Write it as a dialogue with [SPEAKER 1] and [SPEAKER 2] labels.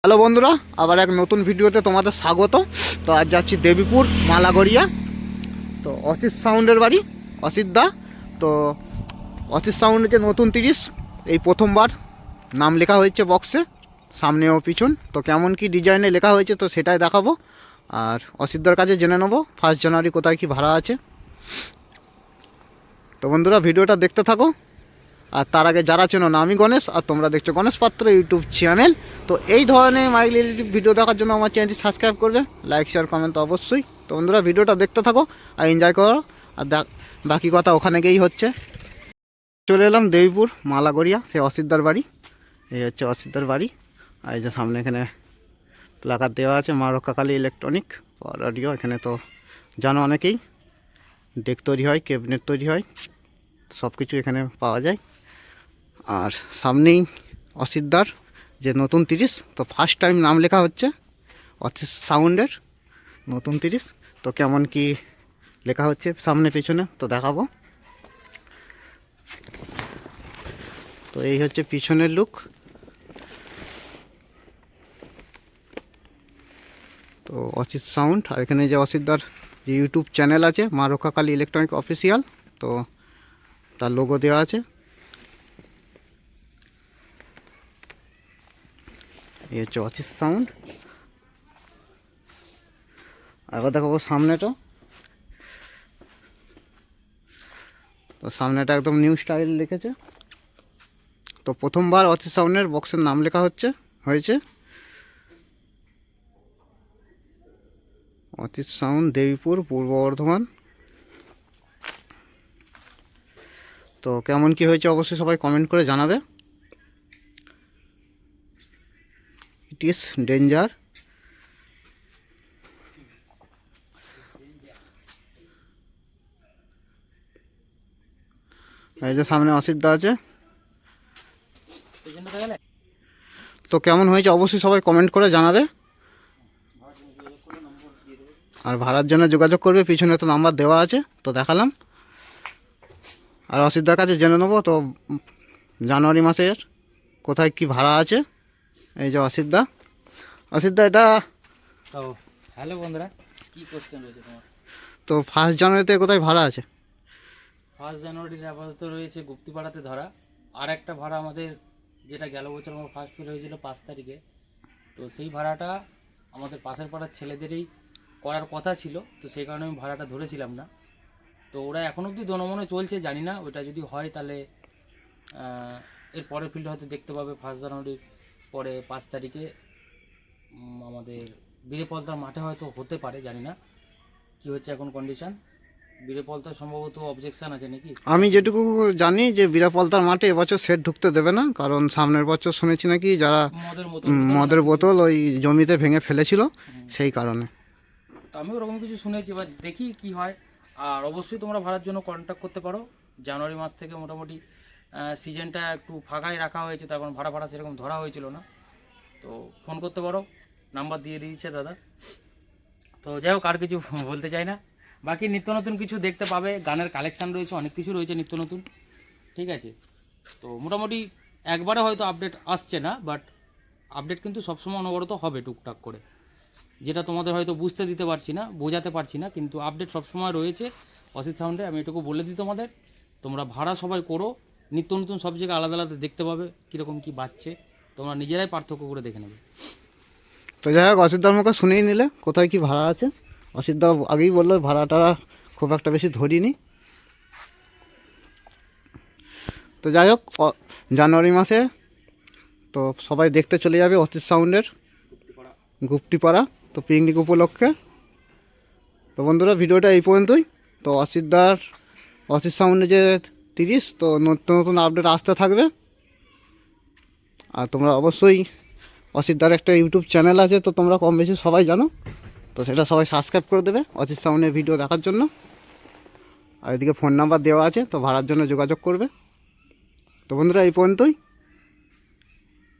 [SPEAKER 1] Hello বন্ধুরা, আবার এক নতুন ভিডিওতে তোমাদের স্বাগত। তো আজ যাচ্ছি দেবীপুর মালাগড়িয়া। তো অসিত সাউন্ডের বাড়ি, অসিত দা। তো অসিত সাউন্ডের যে নতুন 30 এই প্রথমবার নাম লেখা হয়েছে বক্সে, সামনে ও পিছন। তো কেমন কি ডিজাইনে লেখা হয়েছে তো সেটাই দেখাবো। আর অসিতদার কাছে জেনে নেবো 1 জানুয়ারি কোথায় কি ভাড়া আছে। তো বন্ধুরা ভিডিওটা দেখতে থাকো। আর তার আগে যারা চেনো না, আমি গণেশ, আর তোমরা দেখছো গণেশ পাত্র ইউটিউব চ্যানেল। তো এই ধরনের মাইল রিলেটিভ ভিডিও দেখার জন্য আমার চ্যানেলটি সাবস্ক্রাইব করবে, লাইক শেয়ার কমেন্ট তো অবশ্যই। তো বন্ধুরা ভিডিওটা দেখতে থাকো আর এনজয় করো। আর বাকি কথা ওখানে গিয়েই হচ্ছে। চলে এলাম দেবীপুর মালাগড়িয়া, সে অসিতদার বাড়ি। এই হচ্ছে অসিতদার বাড়ি। আর এই যে সামনে এখানে প্লাকার দেওয়া আছে মা রক্ষাকালী ইলেকট্রনিক অডিও। এখানে তো জানো অনেকেই, ডেক তৈরি হয়, ক্যাবিনেট তৈরি হয়, সব কিছু এখানে পাওয়া যায়। আর সামনেই অসিতদার যে নতুন 30, তো ফার্স্ট টাইম নাম লেখা হচ্ছে অসিত সাউন্ডের নতুন 30। তো কেমন কি লেখা হচ্ছে সামনে পিছনে তো দেখাবো। তো এই হচ্ছে পিছনের লুক। তো অসিত সাউন্ড, আর এখানে যে অসিতদার যে ইউটিউব চ্যানেল আছে মা রক্ষাকালী ইলেকট্রনিক অফিসিয়াল, তো তার লোগো দেওয়া আছে। এই হচ্ছে অসিত সাউন্ড। আবার দেখাবো সামনেটা। তো সামনেটা একদম নিউ স্টাইল লিখেছে। তো প্রথমবার অসিত সাউন্ডের বক্সের নাম লেখা হয়েছে অসিত সাউন্ড দেবীপুর, পূর্ব বর্ধমান। তো কেমন কি হয়েছে অবশ্যই সবাই কমেন্ট করে জানাবে। It is danger. এই যে সামনে অসিতদা আছে। তো কেমন হয়েছে অবশ্যই সবাই কমেন্ট করে জানাবে। আর ভাড়ার জন্য যোগাযোগ করবে, পিছনে তো নাম্বার দেওয়া আছে, তো দেখালাম। আর অসিতদার কাছে জেনে নেবো তো জানুয়ারি মাসের কোথায় কি ভাড়া আছে। এই যে অসিতদা, অসিতদা এটা
[SPEAKER 2] তো হ্যালো বন্ধুরা, কি কোশ্চেন রয়েছে তোমার?
[SPEAKER 1] তো 1 জানুয়ারিতে কোথায় ভাড়া আছে?
[SPEAKER 2] 1 জানুয়ারির আপাতত রয়েছে গুপ্তিপাড়াতে ধরা। আর একটা ভাড়া আমাদের, যেটা গেল বছর আমার ফার্স্ট ফিল হয়েছিল 5 তারিখে, তো সেই ভাড়াটা আমাদের পাশের পাড়ার ছেলেদেরই করার কথা ছিল, তো সেই কারণে আমি ভাড়াটা ধরেছিলাম না। তো ওরা এখন অবধি দনমনে চলছে, জানি না ওটা যদি হয় তাহলে এর পরের ফিল্ড হয়তো দেখতে পাবে 1 জানুয়ারির পরে 5 তারিখে আমাদের বীরেপলতার মাঠে হয়তো হতে পারে, জানি না কি হচ্ছে এখন কন্ডিশন। বীরেপলতার সম্ভবত অবজেকশন আছে নাকি।
[SPEAKER 1] আমি যেটুকু জানি যে বীরাপলতার মাঠে এবছর সেট ঢুকতে দেবে না, কারণ সামনের বছর শুনেছি নাকি যারা মদের বোতল ওই জমিতে ভেঙে ফেলেছিল, সেই কারণে।
[SPEAKER 2] তো আমি ওরকম কিছু শুনেছি, এবার দেখি কি হয়। আর অবশ্যই তোমরা ভাড়ার জন্য কন্ট্যাক্ট করতে পারো। জানুয়ারি মাস থেকে মোটামুটি সিজনটা একটু ফাঁকাই রাখা হয়েছে, তখন ভাড়া সেরকম ধরা হয়েছিল না। তো ফোন করতে পারো, নাম্বার দিয়ে দিয়েছে দাদা। তো যাই হোক, আর কিছু বলতে চাই না। বাকি নিত্য নতুন কিছু দেখতে পাবে, গানের কালেকশান রয়েছে, অনেক কিছু রয়েছে নিত্য নতুন, ঠিক আছে। তো মোটামুটি একবারে হয়তো আপডেট আসছে না, বাট আপডেট কিন্তু সবসময় অনবরত হবে টুকটাক করে, যেটা তোমাদের হয়তো বুঝতে দিতে পারছি না, বোঝাতে পারছি না, কিন্তু আপডেট সবসময় রয়েছে অসিত সাউন্ডে। আমি এটুকু বলে দিই তোমাদের, তোমরা ভাড়া সবাই করো, নিত্য নতুন সব জায়গায় আলাদা আলাদা দেখতে পাবে কীরকম কী বাজছে, তোমরা নিজেরাই পার্থক্য করে দেখে নেবে।
[SPEAKER 1] তো যাই হোক, অসিতদার মুখে শুনেই নিলে কোথায় কি ভাড়া আছে। অসিতদা আগেই বললো ভাড়াটা খুব একটা বেশি ধরিনি। তো যাই হোক, জানুয়ারি মাসে তো সবাই দেখতে চলে যাবে অসিত সাউন্ডের গুপ্তিপাড়া, তো পিকনিক উপলক্ষে। তো বন্ধুরা ভিডিওটা এই পর্যন্তই। তো অসিত সাউন্ডের যে 30, তো নতুন নতুন আপডেট আসতে থাকবে। আর তোমরা অবশ্যই অসিতদার একটা ইউটিউব চ্যানেল আছে, তো তোমরা কম বেশি সবাই জানো, তো সেটা সবাই সাবস্ক্রাইব করে দেবে অসিত সাউন্ডের ভিডিও দেখার জন্য। আর এদিকে ফোন নাম্বার দেওয়া আছে, তো ভাড়ার জন্য যোগাযোগ করবে। তো বন্ধুরা এই পর্যন্তই।